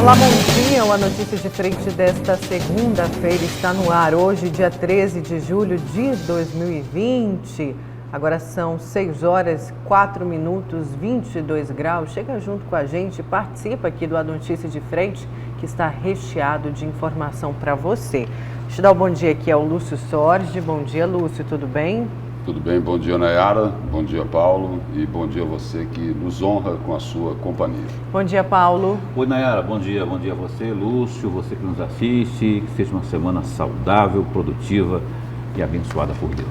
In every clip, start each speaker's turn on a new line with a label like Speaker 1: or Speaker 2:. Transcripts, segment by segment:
Speaker 1: Olá, bom dia. A Notícia de Frente desta segunda-feira está no ar. Hoje, dia 13 de julho de 2020. Agora são 6 horas, 4 minutos, 22 graus. Chega junto com a gente, participa aqui do A Notícia de Frente, que está recheado de informação para você. Deixa eu dar um bom dia aqui ao Lúcio Sorge. Bom dia, Lúcio, tudo bem?
Speaker 2: Tudo bem, bom dia, Nayara, bom dia, Paulo, e bom dia a você que nos honra com a sua companhia.
Speaker 1: Bom dia, Paulo.
Speaker 3: Oi, Nayara, bom dia a você, Lúcio, você que nos assiste, que seja uma semana saudável, produtiva e abençoada por Deus.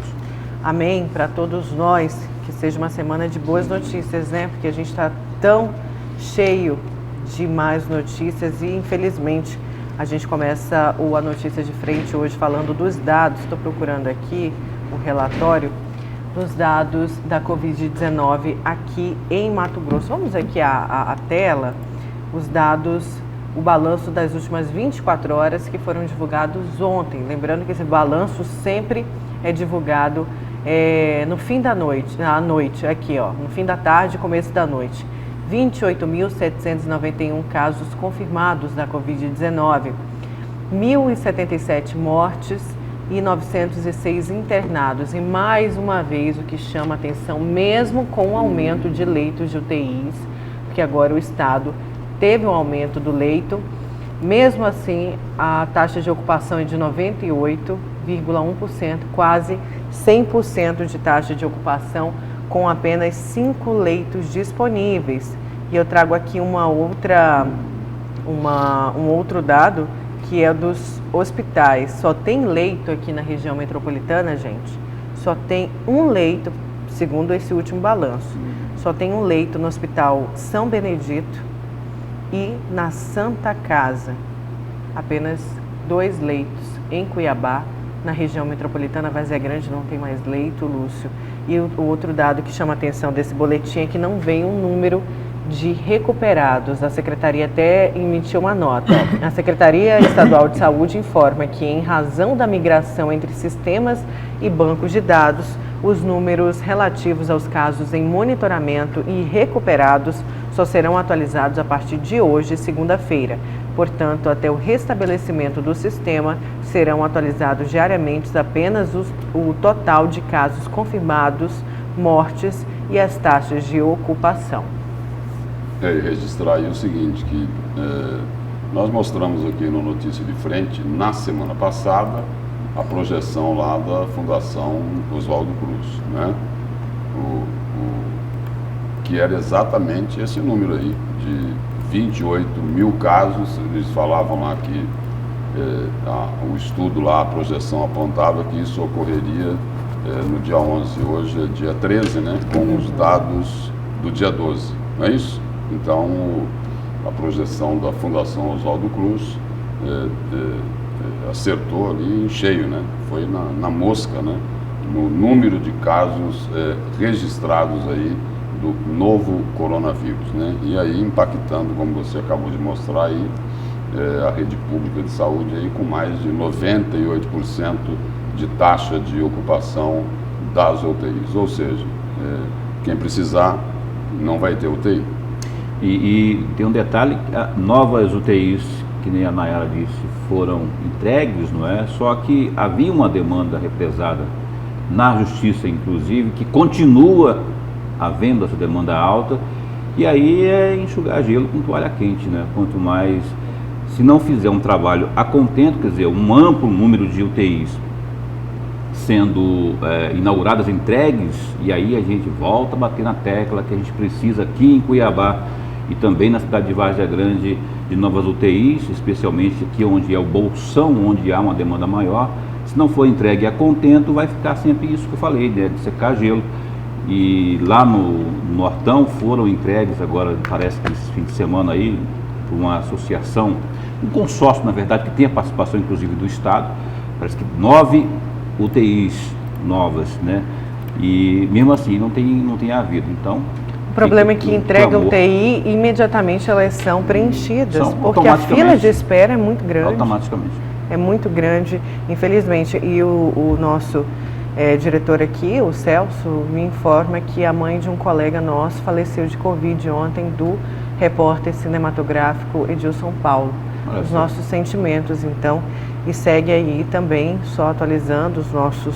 Speaker 1: Amém, para todos nós, que seja uma semana de boas notícias, né? Porque a gente está tão cheio de más notícias e, infelizmente, a gente começa A Notícia de Frente hoje falando dos dados. Estou procurando aqui o relatório dos dados da Covid-19 aqui em Mato Grosso. Vamos aqui à tela, os dados, o balanço das últimas 24 horas que foram divulgados ontem. Lembrando que esse balanço sempre é divulgado no fim da noite, à noite, aqui ó, no fim da tarde, começo da noite. 28.791 casos confirmados da Covid-19, 1.077 mortes e 906 internados. E mais uma vez o que chama atenção, mesmo com o aumento de leitos de UTIs, porque agora o estado teve um aumento do leito, mesmo assim a taxa de ocupação é de 98,1%, quase 100% de taxa de ocupação, com apenas 5 leitos disponíveis. E eu trago aqui um outro dado, que é dos hospitais. Só tem leito aqui na região metropolitana, gente. Só tem um leito, segundo esse último balanço. Só tem um leito no Hospital São Benedito e na Santa Casa. Apenas 2 leitos em Cuiabá. Na região metropolitana, Várzea Grande, não tem mais leito, Lúcio. E o outro dado que chama a atenção desse boletim é que não vem um número de recuperados. A Secretaria até emitiu uma nota. A Secretaria Estadual de Saúde informa que, em razão da migração entre sistemas e bancos de dados, os números relativos aos casos em monitoramento e recuperados só serão atualizados a partir de hoje, segunda-feira. Portanto, até o restabelecimento do sistema, serão atualizados diariamente apenas o total de casos confirmados, mortes e as taxas de ocupação.
Speaker 2: E registrar aí o seguinte, que nós mostramos aqui no Notícia de Frente, na semana passada, a projeção lá da Fundação Oswaldo Cruz, né? Que era exatamente esse número aí, de 28 mil casos. Eles falavam lá que o estudo lá, a projeção apontava que isso ocorreria no dia 11, hoje é dia 13, né? Com os dados do dia 12, não é isso? Então, a projeção da Fundação Oswaldo Cruz acertou ali em cheio, né? Foi na mosca, né? No número de casos registrados aí do novo coronavírus, né? E aí impactando, como você acabou de mostrar aí, a rede pública de saúde aí com mais de 98% de taxa de ocupação das UTIs, ou seja, quem precisar não vai ter UTI.
Speaker 3: E tem um detalhe, novas UTIs, que nem a Nayara disse, foram entregues, não é? Só que havia uma demanda represada na justiça, inclusive, que continua havendo essa demanda alta, e aí é enxugar gelo com toalha quente, né? Quanto mais, se não fizer um trabalho a contento, quer dizer, um amplo número de UTIs sendo inauguradas, entregues, e aí a gente volta a bater na tecla que a gente precisa aqui em Cuiabá e também na cidade de Várzea Grande de novas UTIs, especialmente aqui onde é o bolsão, onde há uma demanda maior. Se não for entregue a contento, vai ficar sempre isso que eu falei, né, de secar gelo. E lá no Nortão foram entregues agora, parece que esse fim de semana aí, por uma associação, um consórcio, na verdade, que tem a participação inclusive do Estado, parece que 9 UTIs novas, né? E mesmo assim não tem havido. Então,
Speaker 1: o problema é que entrega UTI e imediatamente elas são preenchidas, porque a fila de espera é muito grande.
Speaker 3: Automaticamente.
Speaker 1: É muito grande, infelizmente. E o nosso diretor aqui, o Celso, me informa que a mãe de um colega nosso faleceu de Covid ontem, do repórter cinematográfico Edilson Paulo. Os nossos sentimentos, então, e segue aí também, só atualizando, os nossos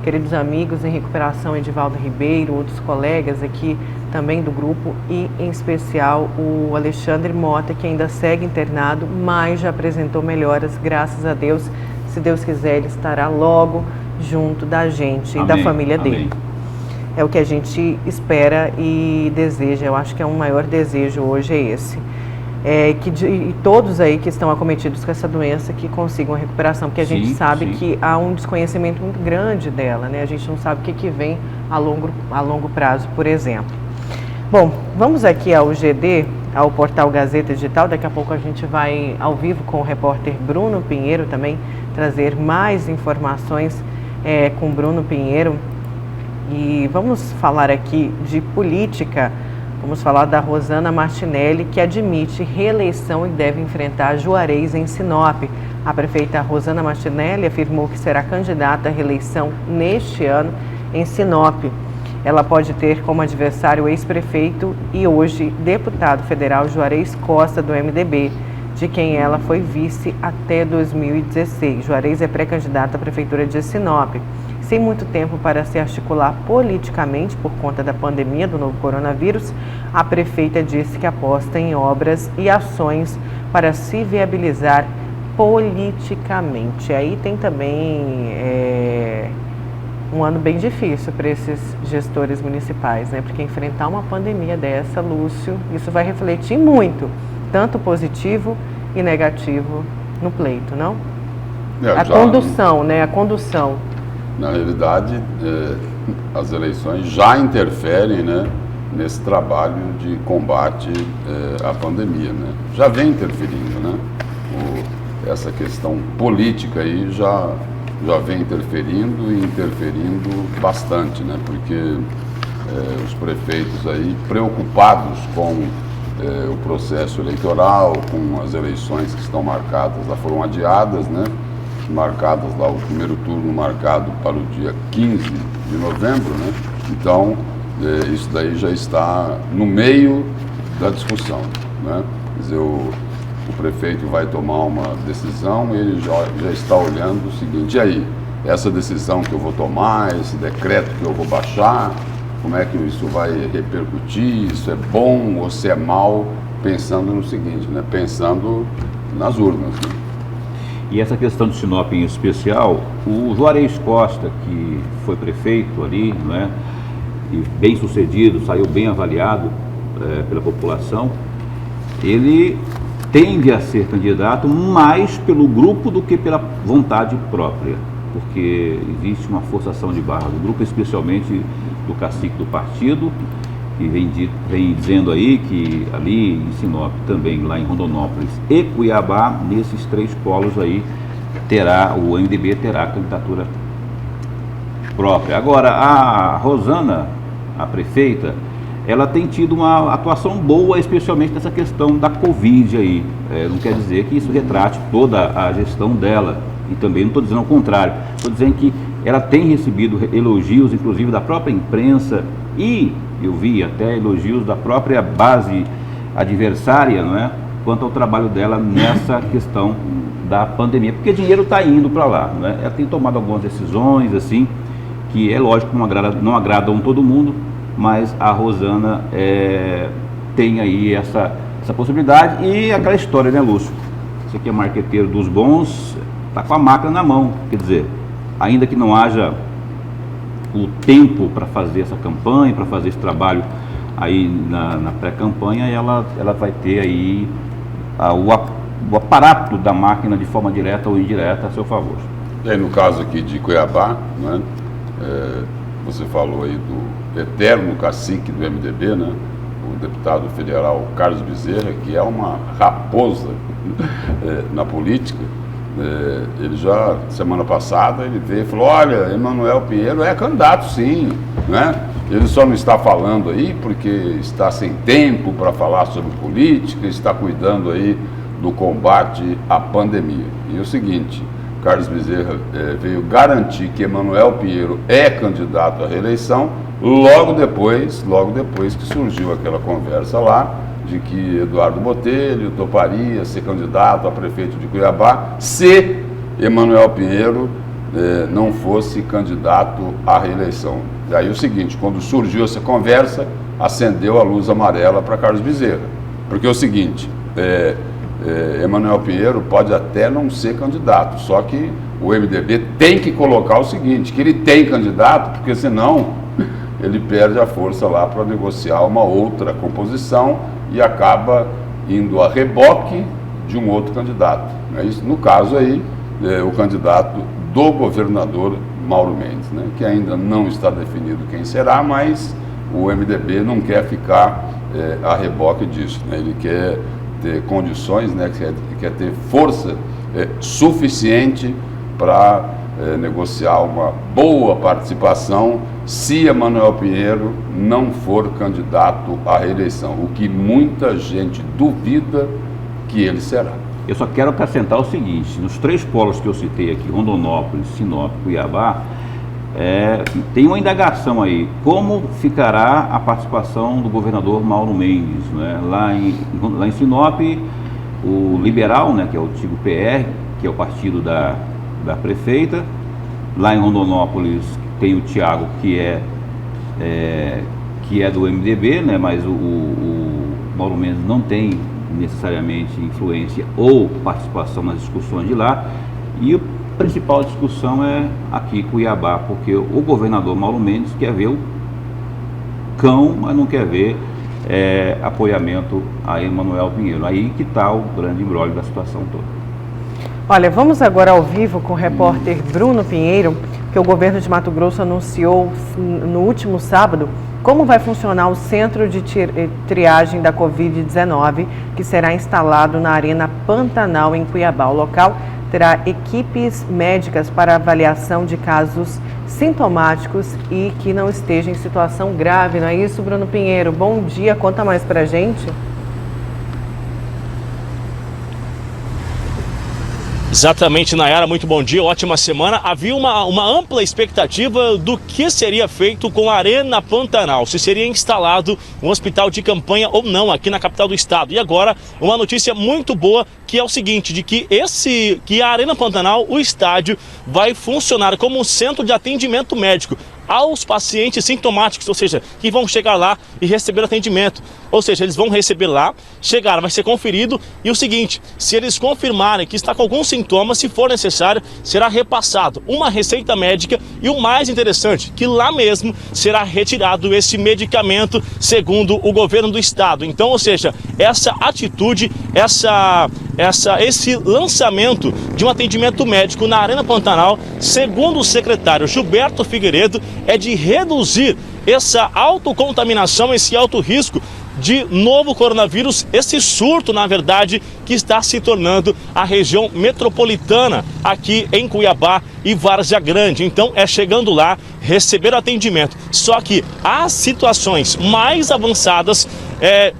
Speaker 1: queridos amigos em recuperação, Edivaldo Ribeiro, outros colegas aqui também do grupo, e em especial o Alexandre Mota, que ainda segue internado, mas já apresentou melhoras, graças a Deus. Se Deus quiser, ele estará logo junto da gente e da família dele. É o que a gente espera e deseja. Eu acho que é um maior desejo hoje, é esse. E todos aí que estão acometidos com essa doença, que consigam a recuperação, porque a gente sabe que há um desconhecimento muito grande dela, né? A gente não sabe o que vem a longo prazo, por exemplo. Bom, vamos aqui ao GD, ao portal Gazeta Digital. Daqui a pouco a gente vai ao vivo com o repórter Bruno Pinheiro também, trazer mais informações com Bruno Pinheiro. E vamos falar aqui de política. Vamos falar da Rosana Martinelli, que admite reeleição e deve enfrentar Juarez em Sinop. A prefeita Rosana Martinelli afirmou que será candidata à reeleição neste ano em Sinop. Ela pode ter como adversário o ex-prefeito e hoje deputado federal Juarez Costa, do MDB, de quem ela foi vice até 2016. Juarez é pré-candidato à prefeitura de Sinop. Sem muito tempo para se articular politicamente por conta da pandemia do novo coronavírus, a prefeita disse que aposta em obras e ações para se viabilizar politicamente. Aí tem também um ano bem difícil para esses gestores municipais, né? Porque enfrentar uma pandemia dessa, Lúcio, isso vai refletir muito, tanto positivo e negativo no pleito, não? Condução, né? A condução.
Speaker 2: Na realidade, as eleições já interferem, né, nesse trabalho de combate à pandemia, né? Já vem interferindo, né? Essa questão política aí já vem interferindo e interferindo bastante, né? Porque os prefeitos aí preocupados com o processo eleitoral, com as eleições que estão marcadas, já foram adiadas, né? Marcadas lá, o primeiro turno marcado para o dia 15 de novembro, né? Então, isso daí já está no meio da discussão, né? Quer dizer, o prefeito vai tomar uma decisão e ele já está olhando o seguinte: e aí, essa decisão que eu vou tomar, esse decreto que eu vou baixar, como é que isso vai repercutir, isso é bom ou se é mal, pensando no seguinte, né? Pensando nas urnas, né?
Speaker 3: E essa questão de Sinop em especial, o Juarez Costa, que foi prefeito ali, não é? E bem sucedido, saiu bem avaliado pela população, ele tende a ser candidato mais pelo grupo do que pela vontade própria, porque existe uma forçação de barra do grupo, especialmente do cacique do partido, que vem dizendo aí que ali em Sinop, também lá em Rondonópolis e Cuiabá, nesses três polos aí, o MDB terá candidatura própria. Agora, a Rosana, a prefeita, ela tem tido uma atuação boa, especialmente nessa questão da Covid aí. Não quer dizer que isso retrate toda a gestão dela, e também não estou dizendo ao contrário, estou dizendo que ela tem recebido elogios, inclusive da própria imprensa, e eu vi até elogios da própria base adversária, não é? Quanto ao trabalho dela nessa questão da pandemia, porque dinheiro está indo para lá, não é? Ela tem tomado algumas decisões, assim, que é lógico que não agradam todo mundo, mas a Rosana tem aí essa possibilidade. E aquela história, né, Lúcio? Você que é marqueteiro dos bons, está com a máquina na mão, quer dizer, ainda que não haja o tempo para fazer essa campanha, para fazer esse trabalho aí na pré-campanha, ela vai ter aí o aparato da máquina de forma direta ou indireta a seu favor.
Speaker 2: E aí, no caso aqui de Cuiabá, né, você falou aí do eterno cacique do MDB, né, o deputado federal Carlos Bezerra, que é uma raposa na política. Ele já, semana passada, ele veio e falou: olha, Emanuel Pinheiro é candidato sim, né? Ele só não está falando aí porque está sem tempo para falar sobre política, está cuidando aí do combate à pandemia. E o seguinte, Carlos Bezerra veio garantir que Emanuel Pinheiro é candidato à reeleição, logo depois que surgiu aquela conversa lá, de que Eduardo Botelho toparia ser candidato a prefeito de Cuiabá, se Emanuel Pinheiro não fosse candidato à reeleição. E aí o seguinte, quando surgiu essa conversa, acendeu a luz amarela para Carlos Bezerra. Porque é o seguinte, Emanuel Pinheiro pode até não ser candidato, só que o MDB tem que colocar o seguinte, que ele tem candidato, porque senão ele perde a força lá para negociar uma outra composição e acaba indo a reboque de um outro candidato. No caso aí, o candidato do governador Mauro Mendes, né, que ainda não está definido quem será, mas o MDB não quer ficar a reboque disso, né? Ele quer ter condições, né, quer ter força suficiente para negociar uma boa participação se Emanuel Pinheiro não for candidato à reeleição, o que muita gente duvida que ele será.
Speaker 3: Eu só quero acrescentar o seguinte, nos 3 polos que eu citei aqui, Rondonópolis, Sinop e Cuiabá, tem uma indagação aí, como ficará a participação do governador Mauro Mendes, né? Lá em Sinop, o Liberal, né, que é o antigo PR, que é o partido da prefeita. Lá em Rondonópolis tem o Thiago, que é do MDB, né, mas o Mauro Mendes não tem necessariamente influência ou participação nas discussões de lá. E a principal discussão é aqui em Cuiabá, porque o governador Mauro Mendes quer ver o cão, mas não quer ver apoiamento a Emanuel Pinheiro. Aí que está o grande imbróglio da situação toda.
Speaker 1: Olha, vamos agora ao vivo com o repórter Bruno Pinheiro, que o governo de Mato Grosso anunciou no último sábado como vai funcionar o centro de triagem da Covid-19, que será instalado na Arena Pantanal, em Cuiabá. O local terá equipes médicas para avaliação de casos sintomáticos e que não estejam em situação grave. Não é isso, Bruno Pinheiro? Bom dia, conta mais pra gente.
Speaker 4: Exatamente, Nayara, muito bom dia, ótima semana. Havia uma ampla expectativa do que seria feito com a Arena Pantanal, se seria instalado um hospital de campanha ou não aqui na capital do estado. E agora, uma notícia muito boa, que é o seguinte, de que a Arena Pantanal, o estádio, vai funcionar como um centro de atendimento médico aos pacientes sintomáticos, ou seja, que vão chegar lá e receber atendimento. Ou seja, eles vão receber lá, chegar, vai ser conferido e o seguinte, se eles confirmarem que está com algum sintoma, se for necessário, será repassado uma receita médica e o mais interessante, que lá mesmo será retirado esse medicamento, segundo o governo do estado. Então, ou seja, essa atitude, esse lançamento de um atendimento médico na Arena Pantanal, segundo o secretário Gilberto Figueiredo, é de reduzir essa autocontaminação, esse alto risco de novo coronavírus, esse surto, na verdade, que está se tornando a região metropolitana aqui em Cuiabá e Várzea Grande. Então, é chegando lá, receber atendimento. Só que as situações mais avançadas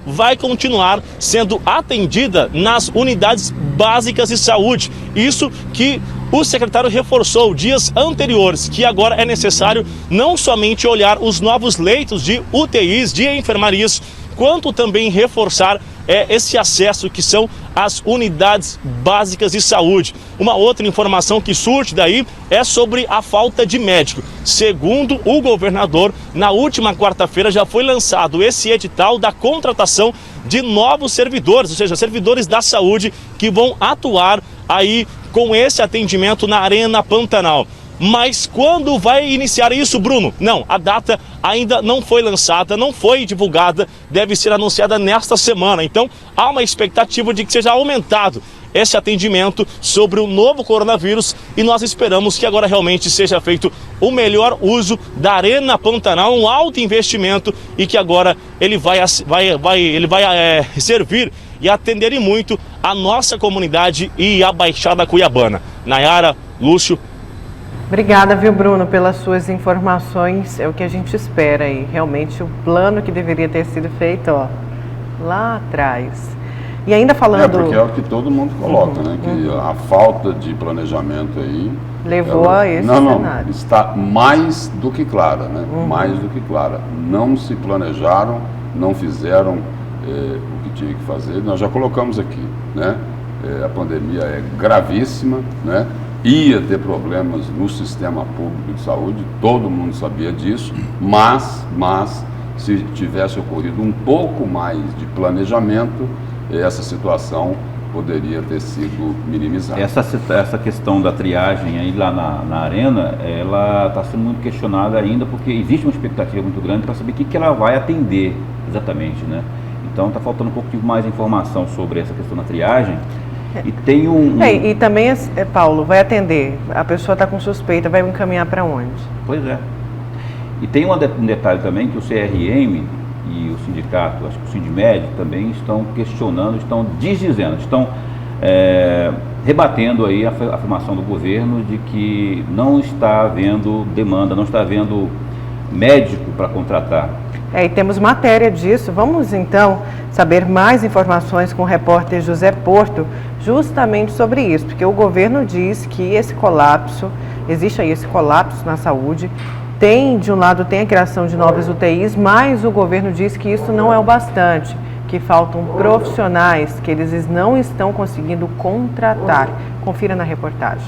Speaker 4: vai continuar sendo atendida nas unidades básicas de saúde. Isso que o secretário reforçou dias anteriores, que agora é necessário não somente olhar os novos leitos de UTIs, de enfermarias, quanto também reforçar esse acesso que são as unidades básicas de saúde. Uma outra informação que surge daí é sobre a falta de médico. Segundo o governador, na última quarta-feira já foi lançado esse edital da contratação de novos servidores, ou seja, servidores da saúde que vão atuar aí com esse atendimento na Arena Pantanal. Mas quando vai iniciar isso, Bruno? Não, a data ainda não foi lançada, não foi divulgada, deve ser anunciada nesta semana. Então, há uma expectativa de que seja aumentado esse atendimento sobre o novo coronavírus e nós esperamos que agora realmente seja feito o melhor uso da Arena Pantanal, um alto investimento e que agora ele vai servir e atender muito a nossa comunidade e a Baixada Cuiabana. Nayara, Lúcio.
Speaker 1: Obrigada, viu, Bruno, pelas suas informações. É o que a gente espera aí. Realmente o plano que deveria ter sido feito, lá atrás. E ainda falando...
Speaker 2: porque é o que todo mundo coloca, né? Que a falta de planejamento aí...
Speaker 1: Levou a esse cenário.
Speaker 2: Está mais do que clara, né? Mais do que clara. Não se planejaram, não fizeram o que tinha que fazer. Nós já colocamos aqui, né? A pandemia é gravíssima, né? Ia ter problemas no sistema público de saúde, todo mundo sabia disso, mas se tivesse ocorrido um pouco mais de planejamento, essa situação poderia ter sido minimizada.
Speaker 3: Essa questão da triagem aí lá na arena, ela está sendo muito questionada ainda, porque existe uma expectativa muito grande para saber o que ela vai atender exatamente, né? Então está faltando um pouco de mais informação sobre essa questão da triagem. E tem
Speaker 1: e também, Paulo, vai atender, a pessoa está com suspeita, vai encaminhar para onde?
Speaker 3: Pois é. E tem um detalhe também, que o CRM e o sindicato, acho que o Sindmed também estão questionando, estão desdizendo, estão rebatendo aí a afirmação do governo de que não está havendo demanda, não está havendo médico para contratar.
Speaker 1: E temos matéria disso. Vamos então saber mais informações com o repórter José Porto, justamente sobre isso, porque o governo diz que existe aí esse colapso na saúde. De um lado tem a criação de novas UTIs, mas o governo diz que isso não é o bastante, que faltam profissionais que eles não estão conseguindo contratar. Confira na reportagem.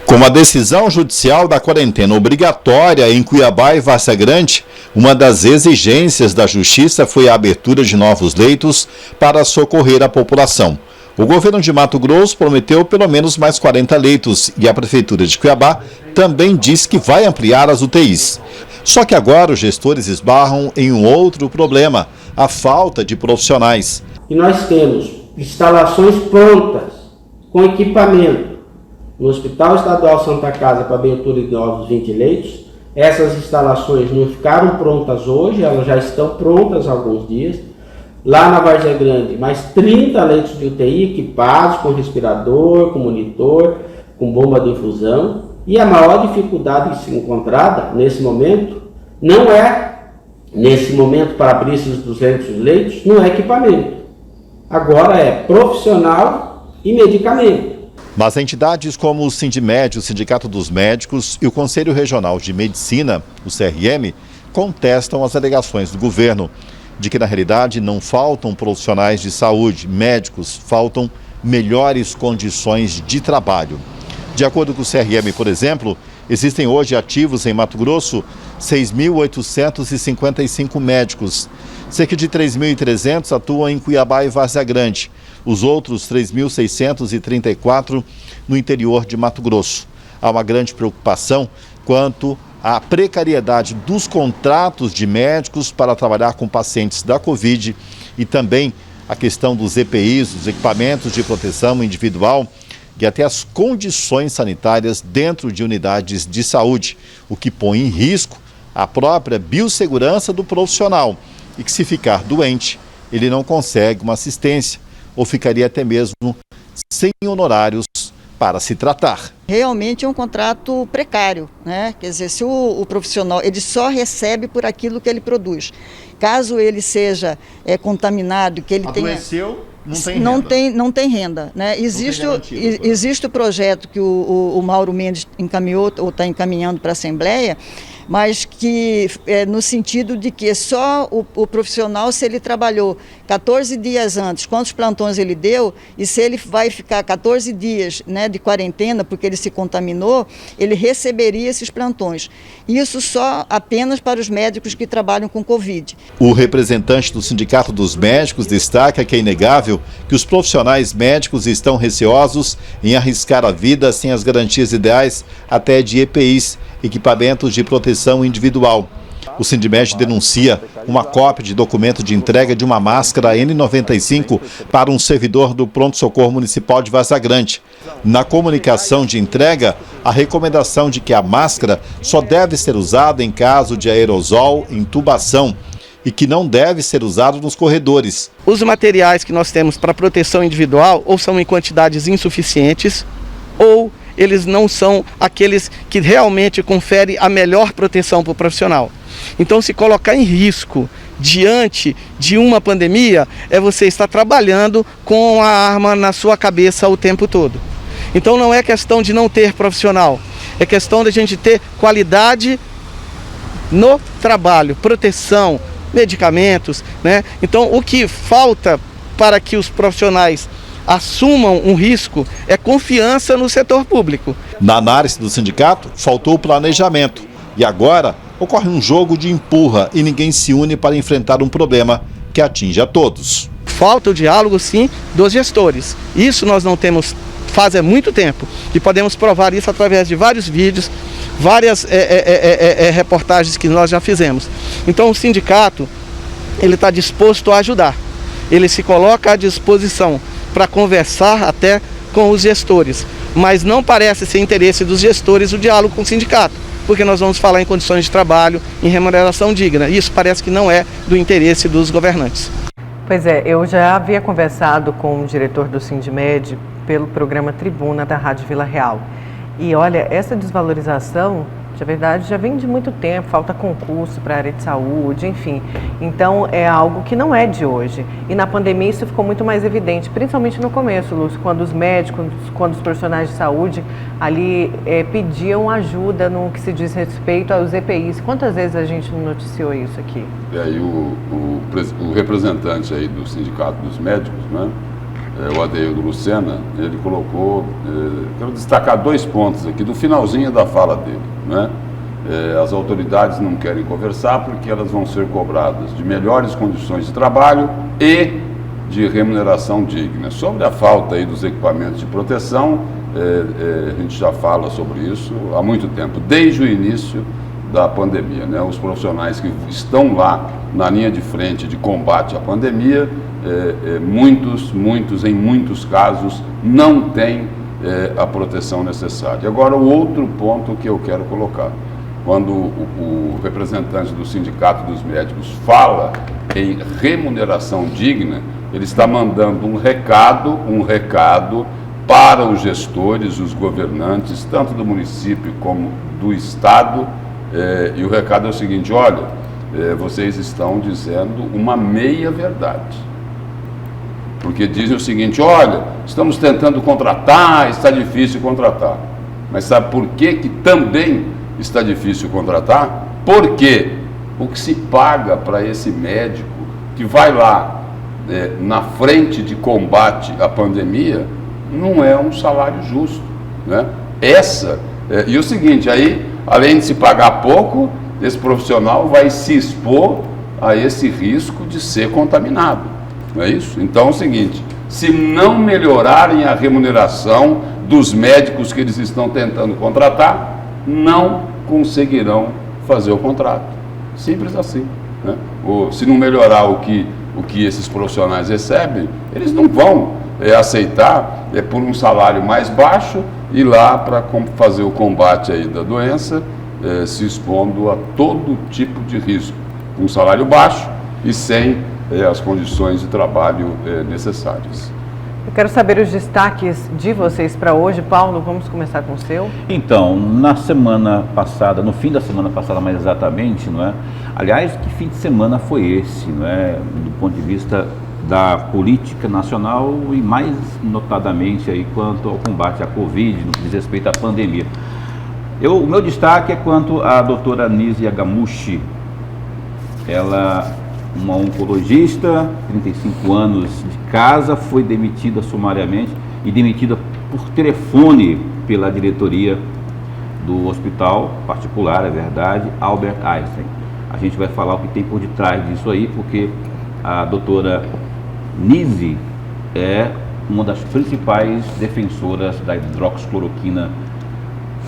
Speaker 5: Com a decisão judicial da quarentena obrigatória em Cuiabá e Várzea Grande, uma das exigências da Justiça foi a abertura de novos leitos para socorrer a população. O governo de Mato Grosso prometeu pelo menos mais 40 leitos e a Prefeitura de Cuiabá também disse que vai ampliar as UTIs. Só que agora os gestores esbarram em um outro problema, a falta de profissionais.
Speaker 6: E nós temos instalações prontas, com equipamento, no Hospital Estadual Santa Casa para abertura de novos 20 leitos. Essas instalações não ficaram prontas hoje, elas já estão prontas há alguns dias. Lá na Várzea Grande, mais 30 leitos de UTI equipados com respirador, com monitor, com bomba de infusão. E a maior dificuldade encontrada nesse momento, para abrir esses 200 leitos, não é equipamento. Agora é profissional e medicamento.
Speaker 5: Mas entidades como o Sindmed, o Sindicato dos Médicos e o Conselho Regional de Medicina, o CRM, contestam as alegações do governo de que, na realidade, não faltam profissionais de saúde, médicos, faltam melhores condições de trabalho. De acordo com o CRM, por exemplo, existem hoje ativos em Mato Grosso 6.855 médicos. Cerca de 3.300 atuam em Cuiabá e Várzea Grande. Os outros 3.634 no interior de Mato Grosso. Há uma grande preocupação quanto à precariedade dos contratos de médicos para trabalhar com pacientes da Covid e também a questão dos EPIs, dos equipamentos de proteção individual e até as condições sanitárias dentro de unidades de saúde, o que põe em risco a própria biossegurança do profissional e que, se ficar doente, ele não consegue uma assistência ou ficaria até mesmo sem honorários para se tratar.
Speaker 7: Realmente é um contrato precário, né? Quer dizer, se o profissional ele só recebe por aquilo que ele produz. Caso ele seja contaminado, que ele
Speaker 5: adoeceu,
Speaker 7: não tem renda, né? Existe o projeto que o Mauro Mendes encaminhou ou está encaminhando para a Assembleia, mas que no sentido de que só o profissional, se ele trabalhou 14 dias antes, quantos plantões ele deu, e se ele vai ficar 14 dias, né, de quarentena porque ele se contaminou, ele receberia esses plantões. Isso só apenas para os médicos que trabalham com Covid.
Speaker 5: O representante do Sindicato dos Médicos destaca que é inegável que os profissionais médicos estão receosos em arriscar a vida sem as garantias ideais até de EPIs, equipamentos de proteção individual. O Sindmed denuncia uma cópia de documento de entrega de uma máscara N95 para um servidor do Pronto-Socorro Municipal de Várzea Grande. Na comunicação de entrega, a recomendação de que a máscara só deve ser usada em caso de aerosol, intubação, e que não deve ser usado nos corredores.
Speaker 8: Os materiais que nós temos para proteção individual ou são em quantidades insuficientes ou eles não são aqueles que realmente conferem a melhor proteção para o profissional. Então, se colocar em risco diante de uma pandemia é você estar trabalhando com a arma na sua cabeça o tempo todo. Então não é questão de não ter profissional, é questão de a gente ter qualidade no trabalho, proteção, medicamentos, né? Então o que falta para que os profissionais assumam um risco é confiança no setor público.
Speaker 5: Na análise do sindicato, faltou o planejamento e agora ocorre um jogo de empurra e ninguém se une para enfrentar um problema que atinge a todos.
Speaker 8: Falta o diálogo, sim, dos gestores. Isso nós não temos faz muito tempo e podemos provar isso através de vários vídeos, várias reportagens que nós já fizemos. Então o sindicato ele está disposto a ajudar, ele se coloca à disposição para conversar até com os gestores, mas não parece ser interesse dos gestores o diálogo com o sindicato, porque nós vamos falar em condições de trabalho, em remuneração digna, e isso parece que não é do interesse dos governantes.
Speaker 1: Pois é, eu já havia conversado com o diretor do Sindmed pelo programa Tribuna da Rádio Vila Real. E olha, essa desvalorização, de verdade, já vem de muito tempo, falta concurso para a área de saúde, enfim. Então, é algo que não é de hoje. E na pandemia isso ficou muito mais evidente, principalmente no começo, Lúcio, quando os médicos, quando os profissionais de saúde ali pediam ajuda no que se diz respeito aos EPIs. Quantas vezes a gente não noticiou isso aqui?
Speaker 2: E aí o representante aí do Sindicato dos Médicos, né? O Adeildo Lucena, ele colocou, quero destacar 2 pontos aqui, do finalzinho da fala dele, né? As autoridades não querem conversar porque elas vão ser cobradas de melhores condições de trabalho e de remuneração digna. Sobre a falta aí dos equipamentos de proteção, a gente já fala sobre isso há muito tempo, desde o início da pandemia, né? Os profissionais que estão lá na linha de frente de combate à pandemia, em muitos casos, não têm a proteção necessária. Agora, o outro ponto que eu quero colocar, quando o representante do Sindicato dos Médicos fala em remuneração digna, ele está mandando um recado para os gestores, os governantes, tanto do município como do estado, e o recado é o seguinte: olha, vocês estão dizendo uma meia-verdade. Porque dizem o seguinte: olha, estamos tentando contratar, está difícil contratar. Mas sabe por que também está difícil contratar? Porque o que se paga para esse médico que vai lá na frente de combate à pandemia não é um salário justo, né? E o seguinte, aí, além de se pagar pouco, esse profissional vai se expor a esse risco de ser contaminado. Não é isso? Então é o seguinte: se não melhorarem a remuneração dos médicos que eles estão tentando contratar, não conseguirão fazer o contrato. Simples assim, né? Se não melhorar o que esses profissionais recebem, eles não vão aceitar por um salário mais baixo ir lá para fazer o combate aí da doença, se expondo a todo tipo de risco. Um salário baixo e sem as condições de trabalho necessárias.
Speaker 1: Eu quero saber os destaques de vocês para hoje. Paulo, vamos começar com o seu?
Speaker 3: Então, na semana passada, no fim da semana passada mais exatamente, não é? Aliás, que fim de semana foi esse, não é? Do ponto de vista da política nacional e mais notadamente aí quanto ao combate à Covid, no que diz respeito à pandemia. O meu destaque é quanto à doutora Nise Yagamushi. Ela, uma oncologista, 35 anos de casa, foi demitida sumariamente e demitida por telefone pela diretoria do hospital particular, é verdade, Albert Einstein. A gente vai falar o que tem por detrás disso aí, porque a doutora Nise é uma das principais defensoras da hidroxicloroquina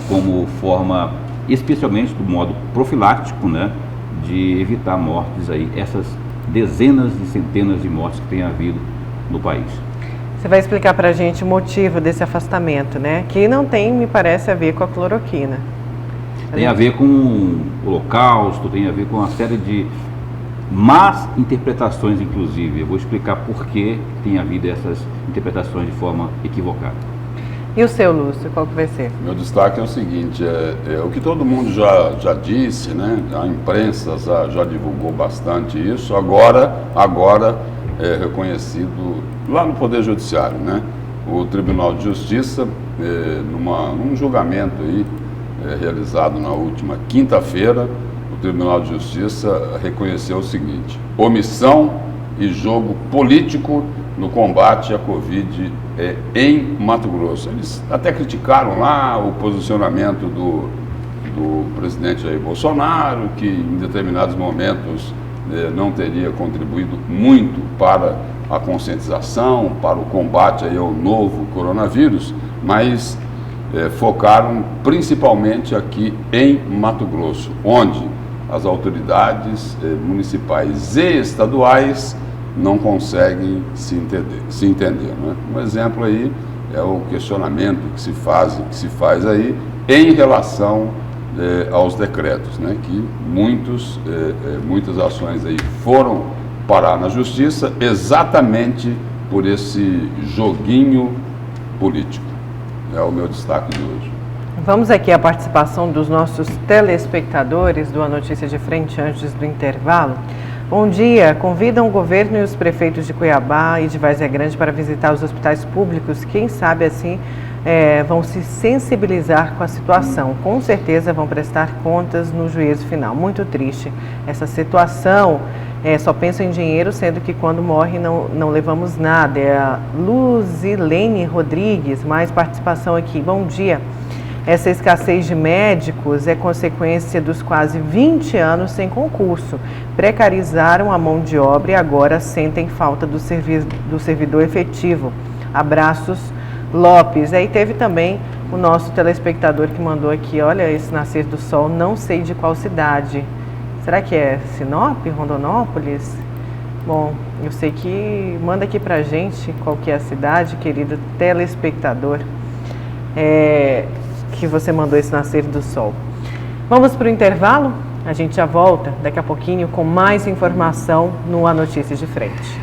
Speaker 3: como forma, especialmente do modo profilático, né, de evitar mortes aí, essas dezenas e centenas de mortes que tem havido no país.
Speaker 1: Você vai explicar para a gente o motivo desse afastamento, né? Que não tem, me parece, a ver com a cloroquina.
Speaker 3: Tem a ver com o Holocausto, tem a ver com uma série de más interpretações, inclusive. Eu vou explicar por que tem havido essas interpretações de forma equivocada.
Speaker 1: E o seu, Lúcio, qual que vai ser?
Speaker 2: Meu destaque é o seguinte, o que todo mundo já disse, né? A imprensa já divulgou bastante isso, agora é reconhecido lá no Poder Judiciário, né? O Tribunal de Justiça, num julgamento aí, realizado na última quinta-feira, o Tribunal de Justiça reconheceu o seguinte: omissão e jogo político no combate à Covid em Mato Grosso. Eles até criticaram lá o posicionamento do presidente Jair Bolsonaro, que em determinados momentos não teria contribuído muito para a conscientização, para o combate aí ao novo coronavírus, mas focaram principalmente aqui em Mato Grosso, onde as autoridades municipais e estaduais não conseguem se entender, né? Um exemplo aí é o questionamento que se faz aí em relação aos decretos, né? Que muitas ações aí foram parar na justiça exatamente por esse joguinho político. É o meu destaque de hoje.
Speaker 1: Vamos aqui à participação dos nossos telespectadores do A Notícia de Frente antes do intervalo. Bom dia, convidam o governo e os prefeitos de Cuiabá e de Várzea Grande para visitar os hospitais públicos. Quem sabe assim vão se sensibilizar com a situação. Com certeza vão prestar contas no juízo final. Muito triste essa situação. Só pensam em dinheiro, sendo que quando morre não levamos nada. É a Luzilene Rodrigues, mais participação aqui. Bom dia. Essa escassez de médicos é consequência dos quase 20 anos sem concurso. Precarizaram a mão de obra e agora sentem falta do servidor efetivo. Abraços, Lopes. Aí teve também o nosso telespectador que mandou aqui, olha, esse nascer do sol, não sei de qual cidade. Será que é Sinop, Rondonópolis? Bom, eu sei que manda aqui pra gente qual que é a cidade, querido telespectador. Que você mandou esse nascer do sol. Vamos para o intervalo? A gente já volta daqui a pouquinho com mais informação no A Notícia de Frente.